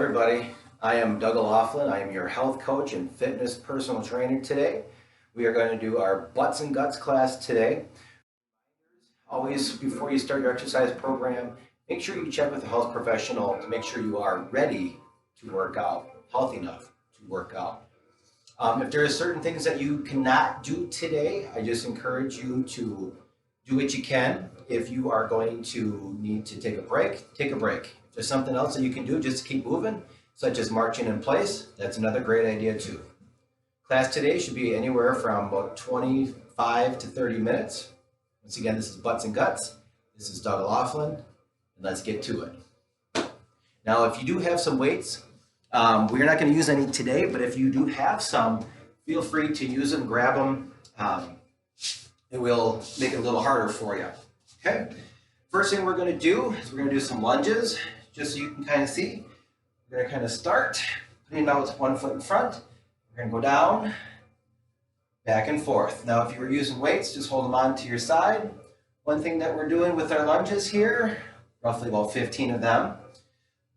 everybody. I am Doug O'Laughlin. I am your health coach and fitness personal trainer today. We are going to do our Butts and Guts class today. Always, before you start your exercise program, make sure you check with a health professional to make sure you are ready to work out, healthy enough to work out. If there are certain things that you cannot do today, I just encourage you to do what you can. If you are going to need to take a break, take a break. If there's something else that you can do just to keep moving, such as marching in place, that's another great idea too. Class today should be anywhere from about 25 to 30 minutes. Once again, this is Butts and Guts. This is Doug O'Laughlin, and let's get to it. Now, if you do have some weights, we're not going to use any today, but if you do have some, feel free to use them, grab them. It will make it a little harder for you. Okay. First thing we're going to do is we're going to do some lunges, just so you can kind of see. We're going to kind of start putting out one foot in front. We're going to go down, back and forth. Now, if you were using weights, just hold them on to your side. One thing that we're doing with our lunges here, roughly about 15 of them,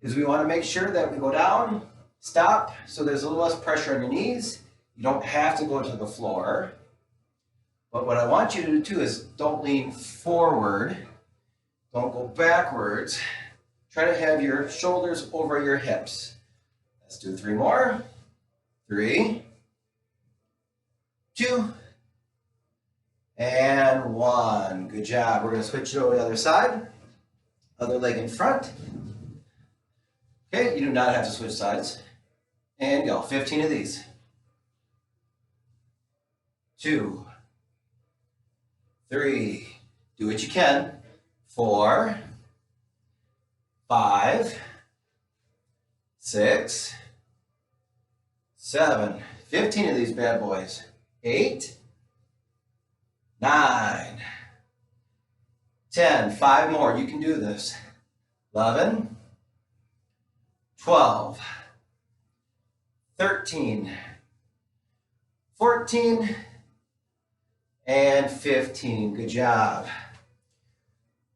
is we want to make sure that we go down, stop, so there's a little less pressure on your knees. You don't have to go to the floor. But what I want you to do too is don't lean forward, don't go backwards. Try to have your shoulders over your hips. Let's do 3 more. 3, 2, and 1. Good job. We're going to switch it over to the other side. Other leg in front. Okay, you do not have to switch sides. And go. 15 of these. 2, 3, do what you can. 4, 5, 6, 7, 15 of these bad boys. 8, 9, 10, 5 more. You can do this. 11, 12, 13, 14, and 15. Good job.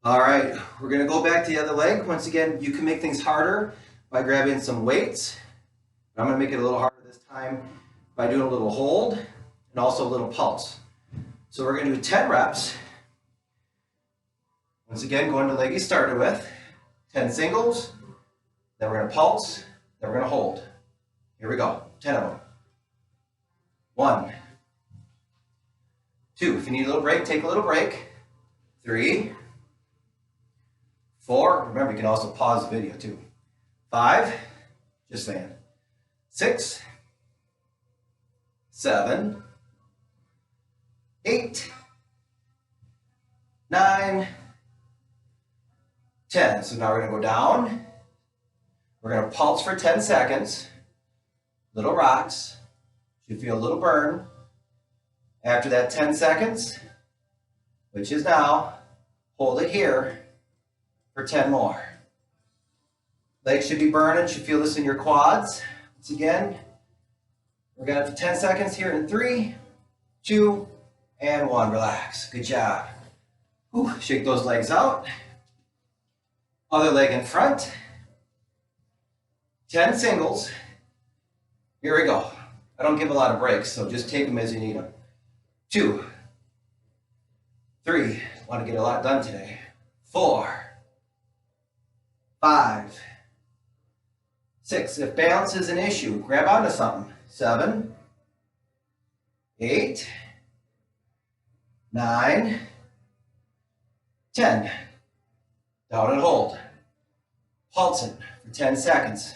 All right, we're going to go back to the other leg. Once again, you can make things harder by grabbing some weights. I'm going to make it a little harder this time by doing a little hold and also a little pulse. So we're going to do 10 reps. Once again, going to the leg you started with. 10 singles, then we're going to pulse, then we're going to hold. Here we go, 10 of them. 1, 2, if you need a little break, take a little break. 3, 4, remember you can also pause the video too. 5, just saying. 6, 7, 8, 9, 10. So now we're going to go down. We're going to pulse for 10 seconds. Little rocks. Should feel a little burn. After that 10 seconds, which is now, hold it here for 10 more. Legs should be burning, should feel this in your quads. Once again, we're going to have 10 seconds here in 3, 2, and 1. Relax. Good job. Whew. Shake those legs out. Other leg in front. 10 singles. Here we go. I don't give a lot of breaks, so just take them as you need them. 2, 3, want to get a lot done today. 4, 5, 6. If balance is an issue, grab onto something. 7, 8, 9, 10. Down and hold. Pulsing for 10 seconds.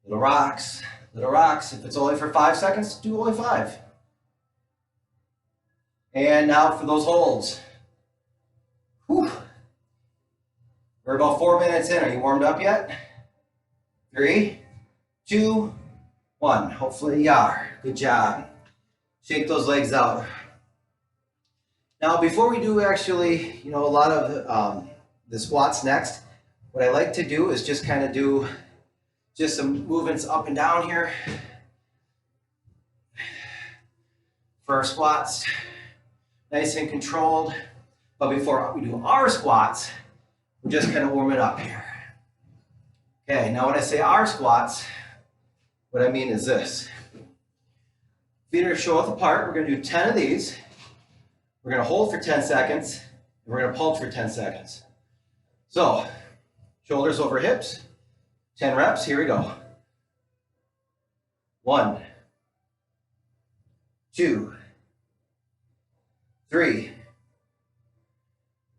Little rocks, little rocks. If it's only for 5 seconds, do only 5. And now for those holds. Whew. We're about 4 minutes in. Are you warmed up yet? 3, 2, 1. Hopefully you are. Good job. Shake those legs out. Now, before we do actually, a lot of the squats next, what I like to do is just kind of do just some movements up and down here for our squats. Nice and controlled. But before we do our squats, we're just kind of warming up here. Okay, now when I say our squats, what I mean is this. Feet are shoulder width apart. We're going to do 10 of these. We're going to hold for 10 seconds. And we're going to pulse for 10 seconds. So, shoulders over hips. 10 reps. Here we go. 1, 2, 3,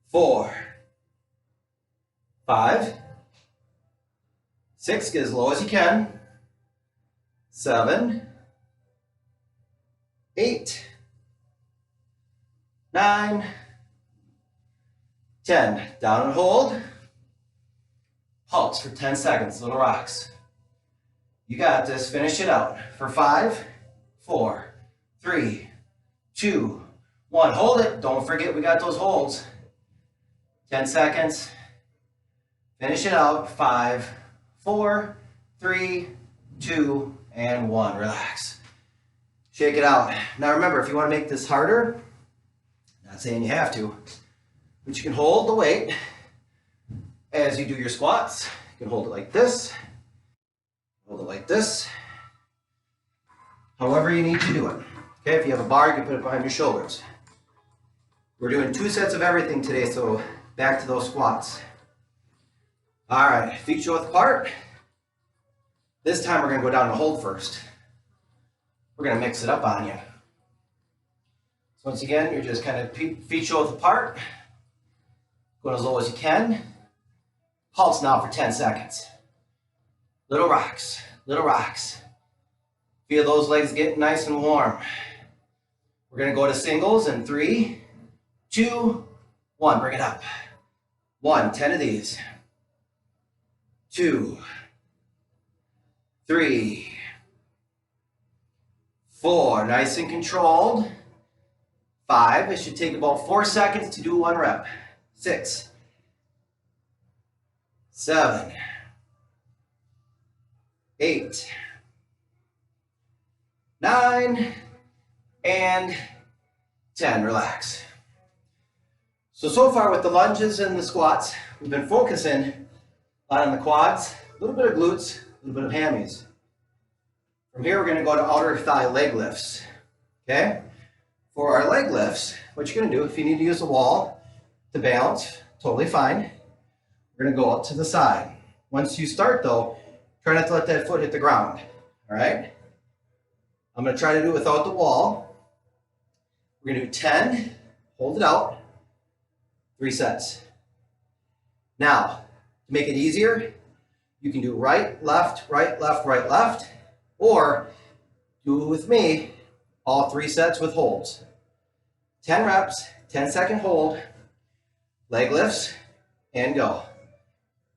4, 5, 6, get as low as you can. 7, 8, 9, 10. Down and hold. Pulse for 10 seconds, little rocks. You got this. Finish it out for 5, 4, 3, 2, 1. Hold it. Don't forget we got those holds. 10 seconds. Finish it out. 5, 4, 3, 2, and 1. Relax. Shake it out. Now remember, if you want to make this harder, not saying you have to, but you can hold the weight as you do your squats. You can hold it like this. Hold it like this. However you need to do it. Okay, if you have a bar, you can put it behind your shoulders. We're doing 2 sets of everything today, so back to those squats. All right, feet shoulder width apart. This time we're going to go down and hold first. We're going to mix it up on you. So once again, you're just kind of feet shoulder width apart. Going as low as you can. Pulse now for 10 seconds. Little rocks, little rocks. Feel those legs getting nice and warm. We're going to go to singles in 3, 2, 1. Bring it up. 1, 10 of these. 2, 3, 4. Nice and controlled. 5. It should take about 4 seconds to do 1 rep. 6, 7, 8, 9, and 10. Relax. So far with the lunges and the squats, we've been focusing a lot on the quads, a little bit of glutes, a little bit of hammies. From here, we're going to go to outer thigh leg lifts. Okay? For our leg lifts, what you're going to do, if you need to use the wall to balance, totally fine. We're going to go out to the side. Once you start though, try not to let that foot hit the ground. All right? I'm going to try to do it without the wall. We're going to do 10, hold it out, 3 sets. Now, to make it easier, you can do right, left, right, left, right, left, or do it with me, all 3 sets with holds. 10 reps, 10-second hold, leg lifts, and go.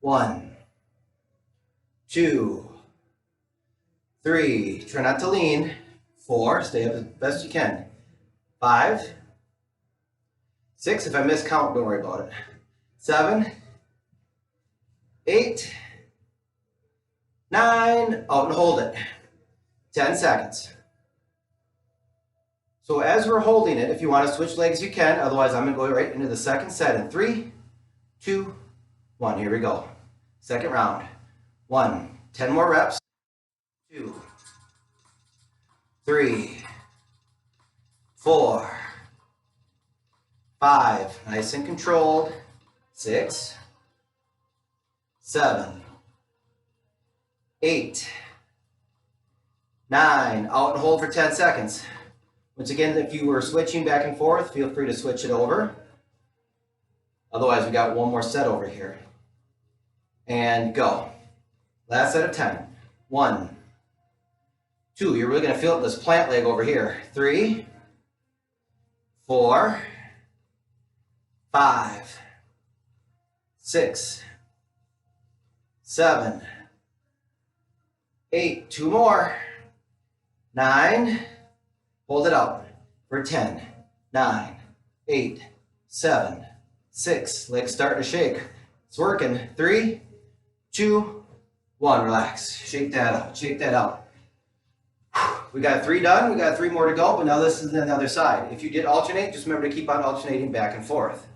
1, 2, 3, try not to lean. 4, stay up as best you can. 5, 6, if I miss count, don't worry about it. 7, 8, 9, out and hold it. 10 seconds. So as we're holding it, if you want to switch legs, you can. Otherwise, I'm going to go right into the second set in 3, 2, 1. Here we go. Second round. 1, 10 more reps. 2, 3, 4, 5. Nice and controlled. 6, 7, 8, 9. Out and hold for 10 seconds. Once again, if you were switching back and forth, feel free to switch it over. Otherwise, we got 1 more set over here. And go. Last set of 10. 1, 2. You're really going to feel it, this plant leg over here. 3, 4, 5, 6, 7, 8. 2 more. 9. Hold it out for 10, 9, 8, 7, 6. Legs starting to shake. It's working. 3, 2, 1. Relax. Shake that out. Shake that out. We got 3 done. We got 3 more to go, but now this is on the other side. If you did alternate, just remember to keep on alternating back and forth.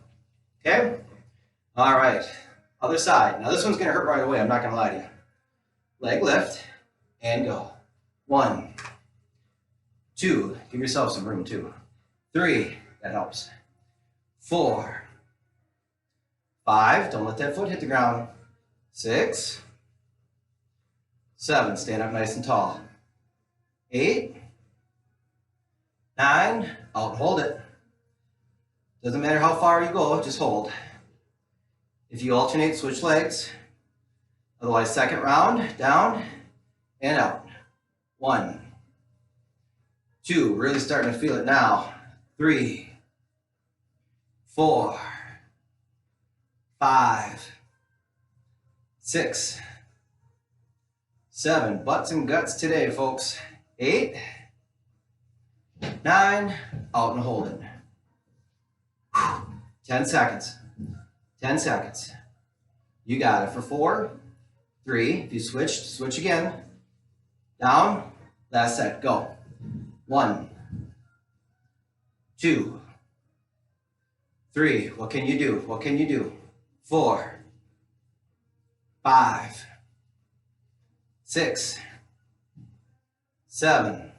Okay? All right. Other side. Now this one's going to hurt right away. I'm not going to lie to you. leg lift, and go. 1, 2, give yourself some room too. 3, that helps. 4, 5, don't let that foot hit the ground. 6, 7, stand up nice and tall. 8, 9, out and hold it. Doesn't matter how far you go, just hold. If you alternate, switch legs. Otherwise, second round, down and out. 1, 2, really starting to feel it now. 3, 4, 5, 6, 7. Butts and guts today, folks. 8, 9, out and hold it. 10 seconds. 10 seconds. You got it for 4, 3. If you switched, switch again. Down. Last set. Go. 1, 2, 3. What can you do? What can you do? 4, 5, 6, 7,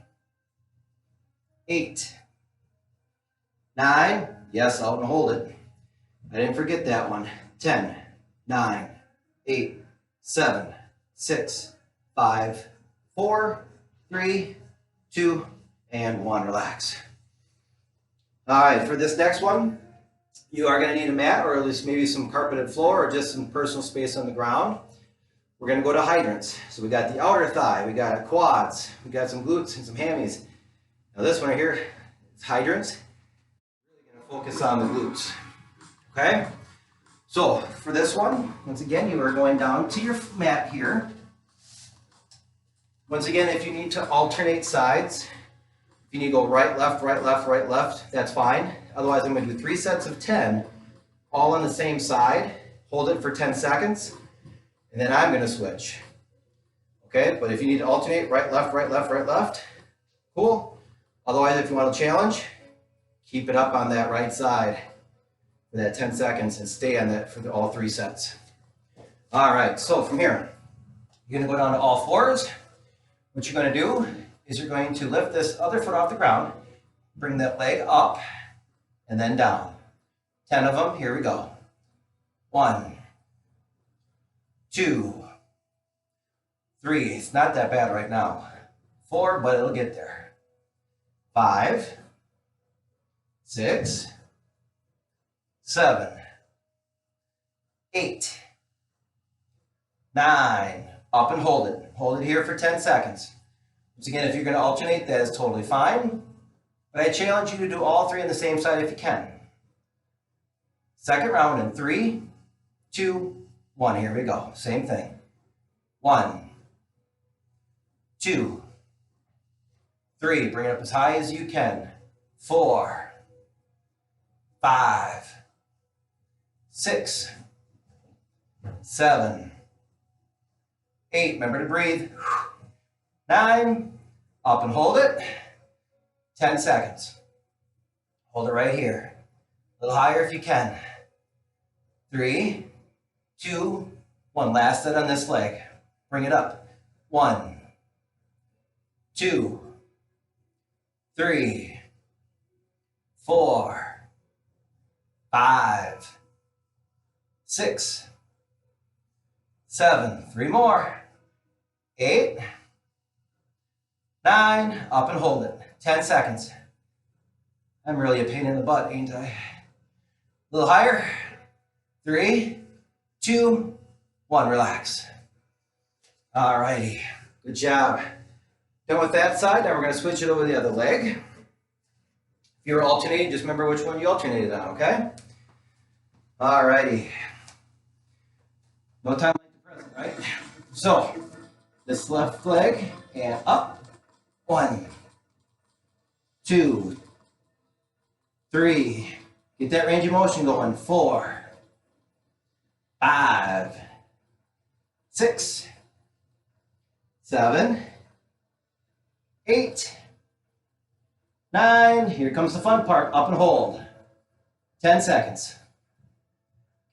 8, 9. Yes, out and hold it. I didn't forget that one. 10, 9, 8, 7, 6, 5, 4, 3, 2, and 1. Relax. All right, for this next one, you are going to need a mat or at least maybe some carpeted floor or just some personal space on the ground. We're going to go to hydrants. So we got the outer thigh, we got quads, we got some glutes and some hammies. Now this one right here, it's hydrants. Really going to focus on the glutes. Okay? So for this one, once again, you are going down to your mat here. Once again, if you need to alternate sides, if you need to go right, left, right, left, right, left, that's fine. Otherwise, I'm going to do 3 sets of 10, all on the same side. Hold it for 10 seconds, and then I'm going to switch. Okay, but if you need to alternate, right, left, right, left, right, left, cool. Otherwise, if you want to challenge, keep it up on that right side for that 10 seconds and stay on that for all 3 sets. All right, so from here, you're going to go down to all fours. What you're going to do is you're going to lift this other foot off the ground, bring that leg up, and then down. 10 of them, here we go. 1, 2, 3, it's not that bad right now. 4, but it'll get there. 5, 6, 7, 8, 9, up and hold it. Hold it here for 10 seconds. Once again, if you're going to alternate, that is totally fine. But I challenge you to do all 3 on the same side if you can. Second round in 3, 2, 1. Here we go. Same thing. 1, 2, 3. Bring it up as high as you can. 4, 5, 6, 7, 8. Remember to breathe. 9. Up and hold it. 10 seconds. Hold it right here. A little higher if you can. 3, 2, 1. Last set on this leg. Bring it up. 1, 2, 3, 4, 5, 6, 7. 3 more. 8, 9. Up and hold it. 10 seconds. I'm really a pain in the butt, ain't I? A little higher. 3, 2, 1. Relax. All righty. Good job. Done with that side. Now we're going to switch it over to the other leg. If you're alternating, just remember which one you alternated on, okay? All righty. No time like the present, right? So, this left leg and up. 1, 2, 3. Get that range of motion going. 4, 5, 6, 7, 8, 9. Here comes the fun part. Up and hold. 10 seconds.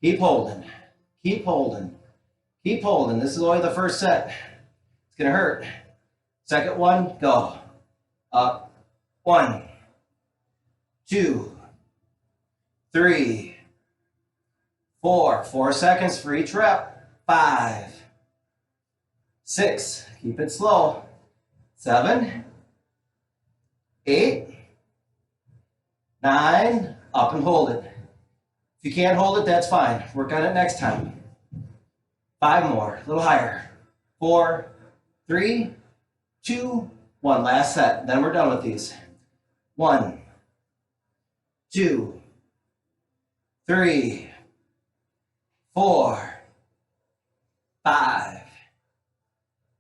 Keep holding. Keep holding. Keep holding. This is only the first set. It's gonna hurt. Second one, go. Up. 1, 2, 3, 4. 4 seconds for each rep. 5, 6. Keep it slow. 7, 8, 9. Up and hold it. If you can't hold it, that's fine. Work on it next time. 5 more. A little higher. 4, 3, 2, 1. Last set. Then we're done with these. 1, 2, 3, 4, 5,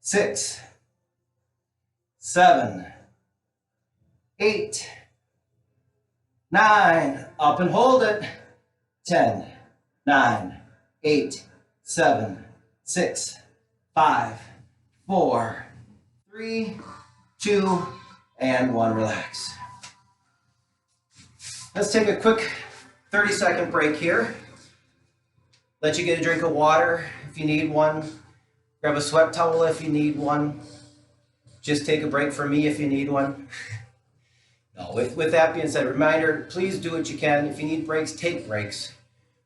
6, 7, 8, 9. Up and hold it. 10, 9, 8, 7, 6, 5, 4, 3, 2, and 1. Relax. Let's take a quick 30-second break here. Let you get a drink of water if you need one. Grab a sweat towel if you need one. Just take a break from me if you need one. No, with that being said, reminder, please do what you can. If you need breaks, take breaks.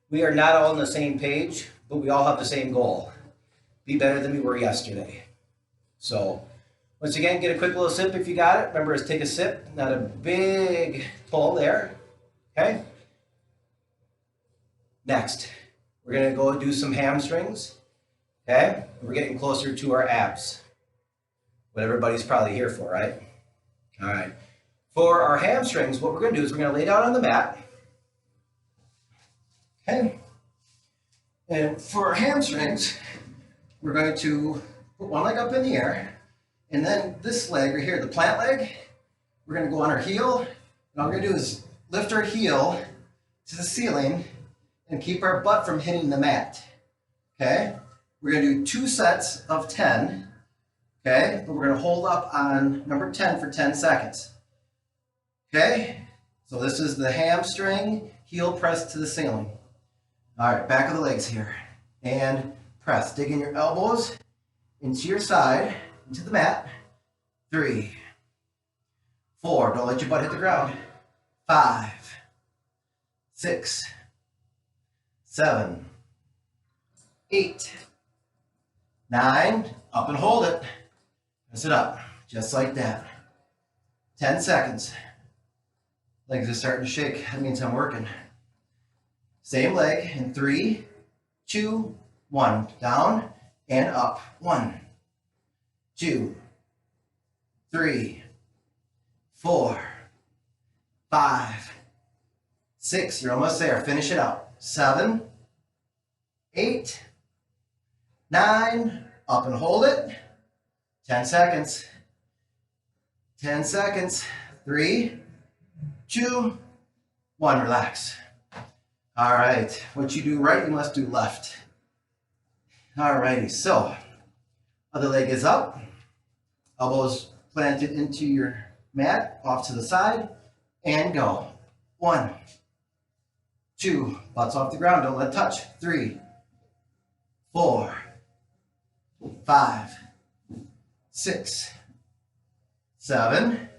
We are not all on the same page, but we all have the same goal. Be better than we were yesterday. So, once again, get a quick little sip if you got it. Remember, take a sip, not a big pull there. Okay? Next, we're going to go do some hamstrings. Okay? We're getting closer to our abs. What everybody's probably here for, right? All right. For our hamstrings, what we're going to do is we're going to lay down on the mat. Okay? And for our hamstrings, we're going to put one leg up in the air. And then this leg right here, the plant leg, we're going to go on our heel. And all we're going to do is lift our heel to the ceiling and keep our butt from hitting the mat. Okay? We're going to do 2 sets of 10. Okay? But we're going to hold up on number 10 for 10 seconds. Okay? So this is the hamstring heel press to the ceiling. All right, back of the legs here. And press. Dig in your elbows into your side, into the mat. 3, 4. Don't let your butt hit the ground. 5, 6, 7, 8, 9. Up and hold it. Press it up, just like that. 10 seconds. Legs are starting to shake. That means I'm working. Same leg in 3, 2, 1. Down and up. 1, 2, 3, 4, 5, 6. You're almost there. Finish it out. 7, 8, 9. Up and hold it. 10 seconds. 10 seconds. 3, 2, 1. Relax. All right. What you do right, you must do left. All righty. So, other leg is up. Elbows planted into your mat, off to the side, and go. 1, 2. Butts off the ground. Don't let it touch. 3, 4, 5, 6, 7,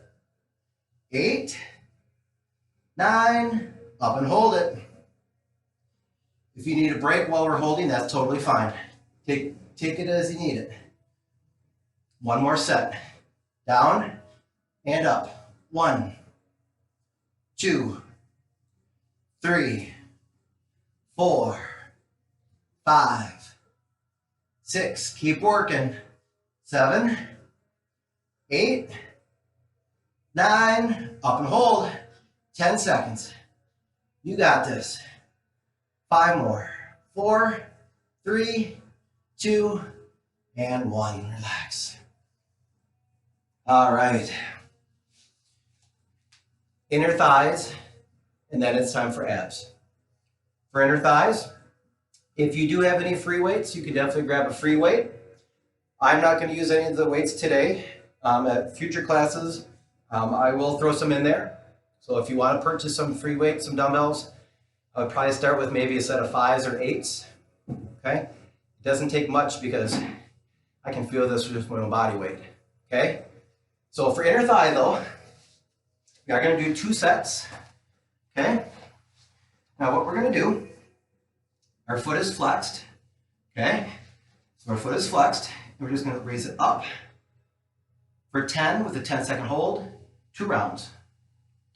8, 9. Up and hold it. If you need a break while we're holding, that's totally fine. Take it as you need it. One more set. Down and up. 1, 2, 3, 4, 5, 6. Keep working. 7, 8, 9. Up and hold. 10 seconds. You got this. 5 more. 4, 3, 2, and 1. Relax. All right. Inner thighs, and then it's time for abs. For inner thighs, if you do have any free weights, you can definitely grab a free weight. I'm not going to use any of the weights today. At future classes, I will throw some in there. So if you want to purchase some free weights, some dumbbells, I would probably start with maybe a set of 5s or 8s. Okay? It doesn't take much because I can feel this with my own body weight, okay? So for inner thigh though, we are gonna do 2 sets, okay? Now what we're gonna do, our foot is flexed, okay? So our foot is flexed, and we're just gonna raise it up for 10 with a 10-second hold, 2 rounds.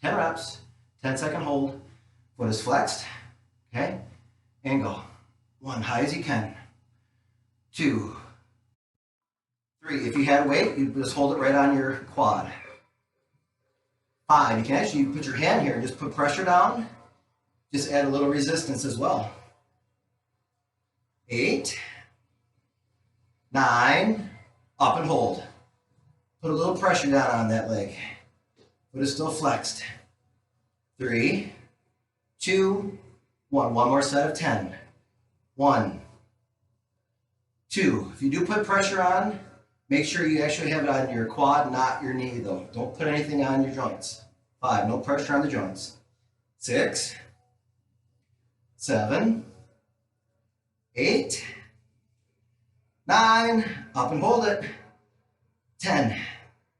10 reps, 10-second hold, foot is flexed, okay? And go. 1, high as you can. 2, 3. If you had weight, you just hold it right on your quad. 5, you can actually put your hand here and just put pressure down. Just add a little resistance as well. 8, 9, up and hold. Put a little pressure down on that leg. Foot is still flexed. 3, 2, 1. One more set of 10. 1, 2. If you do put pressure on, make sure you actually have it on your quad, not your knee though. Don't put anything on your joints. 5, no pressure on the joints. 6, 7, 8, 9, up and hold it. 10,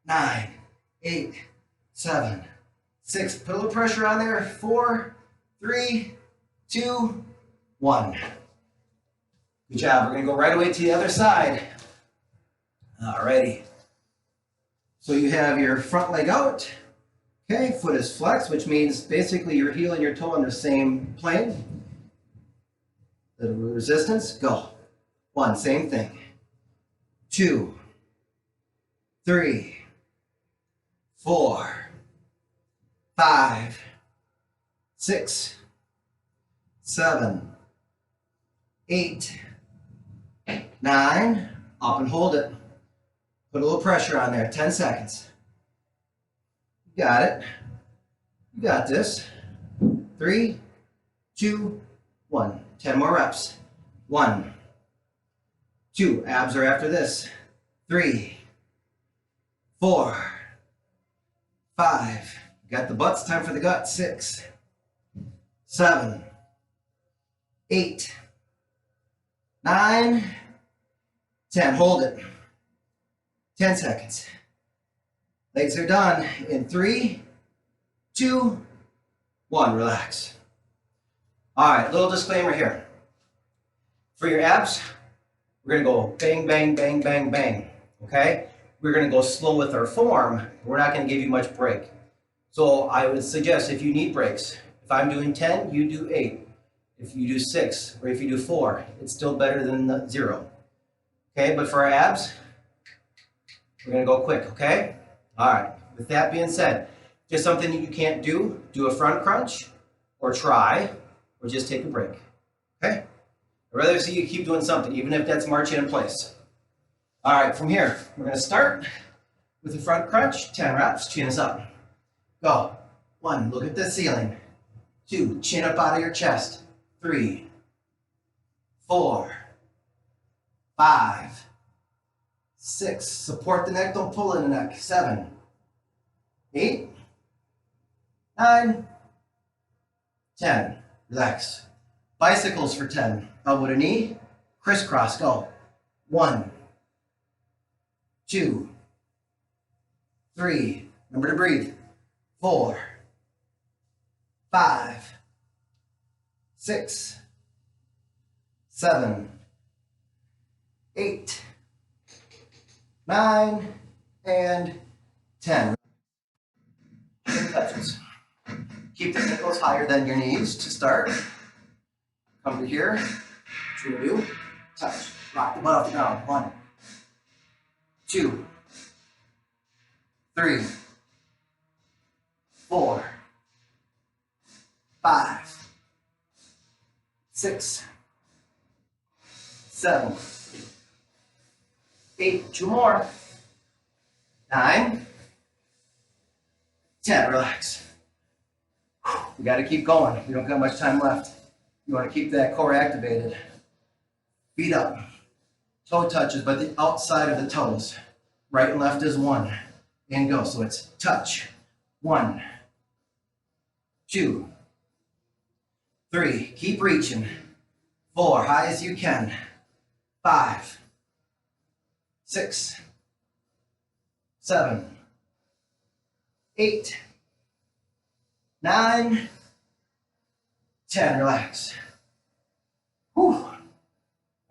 9, 8, 7, 6. Put a little pressure on there. 4, 3, 2, 1. Good job. We're going to go right away to the other side. Alrighty. So you have your front leg out. Okay, foot is flexed, which means basically your heel and your toe on the same plane. Little resistance. Go. 1, same thing. 2, 3, 4, 5, 6, 7, 8, 9, up and hold it. Put a little pressure on there, 10 seconds. You got it. You got this. 3, 2, 1. 10 more reps. 1, 2, abs are after this. 3, 4, 5. Got the butts, time for the guts. 6, 7, 8, 9, 10. Hold it. 10 seconds. Legs are done in 3, 2, 1. Relax. All right, little disclaimer here. For your abs, we're gonna go bang, bang, bang, bang, bang, okay? We're gonna go slow with our form. We're not gonna give you much break. So I would suggest if you need breaks, if I'm doing 10, you do 8. If you do 6, or if you do 4, it's still better than the 0. Okay, but for our abs, we're gonna go quick, okay? All right, with that being said, just something that you can't do a front crunch, or try, or just take a break, okay? I'd rather see you keep doing something, even if that's marching in place. All right, from here, we're gonna start with the front crunch, 10 reps, chin is up. Go. 1, look at the ceiling. 2, chin up out of your chest. 3, 4, 5, 6, support the neck, don't pull in the neck. 7, 8, 9, 10. Relax. Bicycles for 10. Elbow to knee, crisscross, go. 1, 2, 3, remember to breathe. 4, 5, 6, 7, 8, 9, and 10. Touches. Keep the ankles higher than your knees to start. Come to here. What you're gonna do? Touch. Rock the butt off the ground. 1, 2, 3, 4, 5, 6, 7, 8. 2 more. 9, 10. Relax. We got to keep going. We don't got much time left. You want to keep that core activated. Feet up. Toe touches, but the outside of the toes. Right and left is 1. And go. So it's touch. 1, 2, 3. Keep reaching. 4. High as you can. 5, 6, 7, 8, 9, 10. Relax. Whew. Are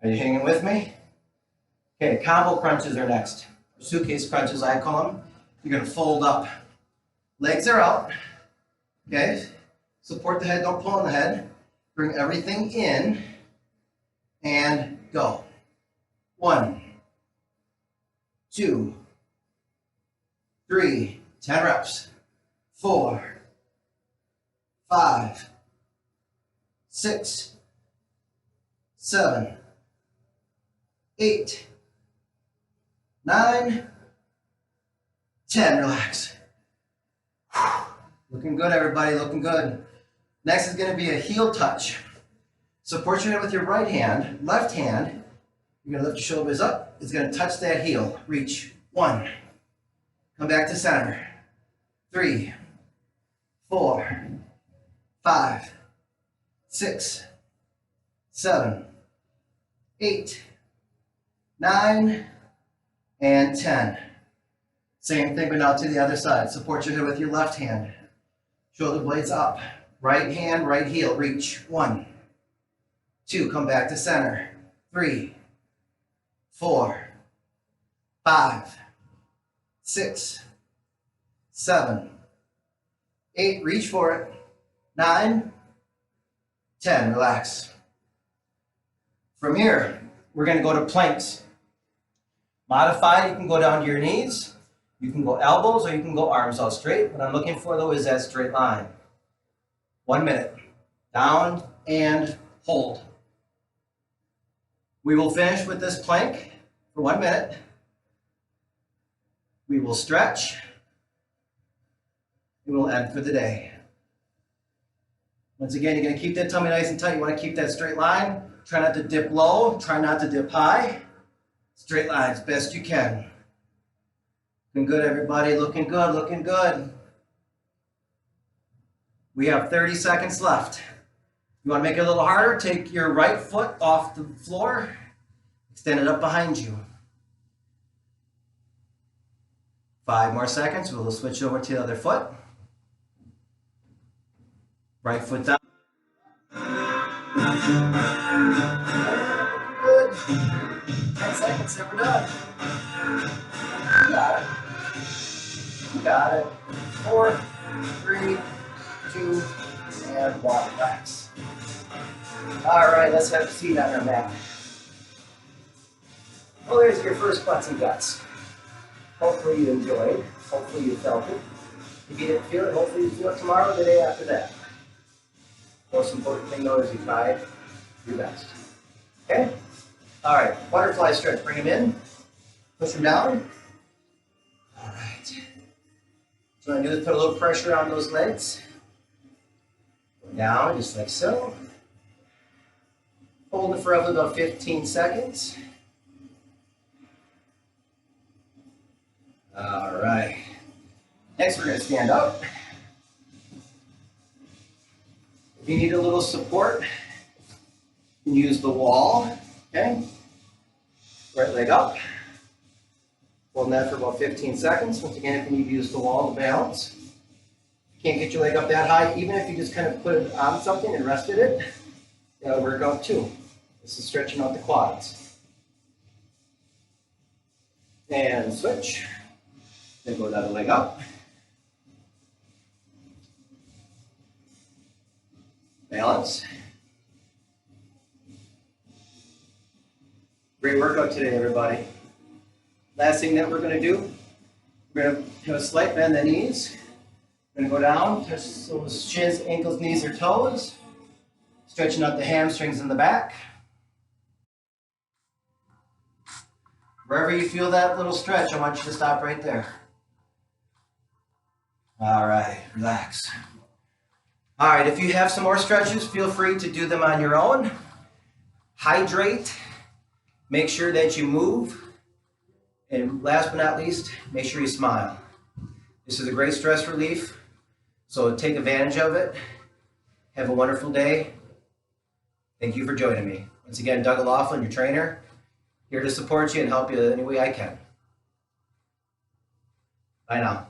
you hanging with me? Okay, combo crunches are next. Suitcase crunches, I call them. You're gonna fold up. Legs are out. Okay, support the head, don't pull on the head. Bring everything in and go. 1, 2, 3, 10 reps. 4, 5, 6, 7, 8, 9, 10. Relax. Looking good, everybody, looking good. Next is going to be a heel touch. Support your head with your right hand. Left hand, you're going to lift your shoulders up. It's going to touch that heel. Reach. 1. Come back to center. 3, 4, 5, 6, 7, 8, 9, and 10. Same thing, but now to the other side. Support your head with your left hand. Shoulder blades up. Right hand, right heel. Reach. 1, 2. Come back to center. 3, 4, 5, 6, 7, 8. Reach for it. 9, 10. Relax. From here, we're going to go to planks. Modified, you can go down to your knees. You can go elbows or you can go arms out straight. What I'm looking for though is that straight line. 1 minute. Down and hold. We will finish with this plank for 1 minute. We will stretch. And we'll end for the day. Once again, you're going to keep that tummy nice and tight. You want to keep that straight line. Try not to dip low. Try not to dip high. Straight lines, best you can. Looking good, everybody. Looking good, looking good. We have 30 seconds left. You want to make it a little harder? Take your right foot off the floor. Extend it up behind you. 5 more seconds. We'll switch over to the other foot. Right foot down. Good. 10 seconds, and we're done. You got it. You got it. 4, 3, 2, and 1. Relax. All right, let's have a seat on our mat. Well, there's your first butts and guts. Hopefully you enjoyed. Hopefully you felt it. If you didn't feel it, hopefully you feel it tomorrow, the day after that. Most important thing though is you tried your best. Okay? All right, butterfly stretch. Bring them in. Push them down. All right. So what I do is put a little pressure on those legs. Go down, just like so. Hold it for roughly about 15 seconds. All right. Next, we're going to stand up. If you need a little support, you can use the wall. Okay? Right leg up. Holding that for about 15 seconds. Once again, if you need to use the wall to balance. If you can't get your leg up that high, even if you just kind of put it on something and rested it, that'll work out too. This is stretching out the quads. And switch. Then go the other leg up. Balance. Great workout today, everybody. Last thing that we're going to do, we're going to have a slight bend the knees. We're going to go down, touch those shins, ankles, knees, or toes. Stretching out the hamstrings in the back. Wherever you feel that little stretch, I want you to stop right there. All right, relax. All right, if you have some more stretches, feel free to do them on your own. Hydrate. Make sure that you move. And last but not least, make sure you smile. This is a great stress relief, so take advantage of it. Have a wonderful day. Thank you for joining me. Once again, Doug O'Laughlin, your trainer. Here to support you and help you any way I can. Bye now.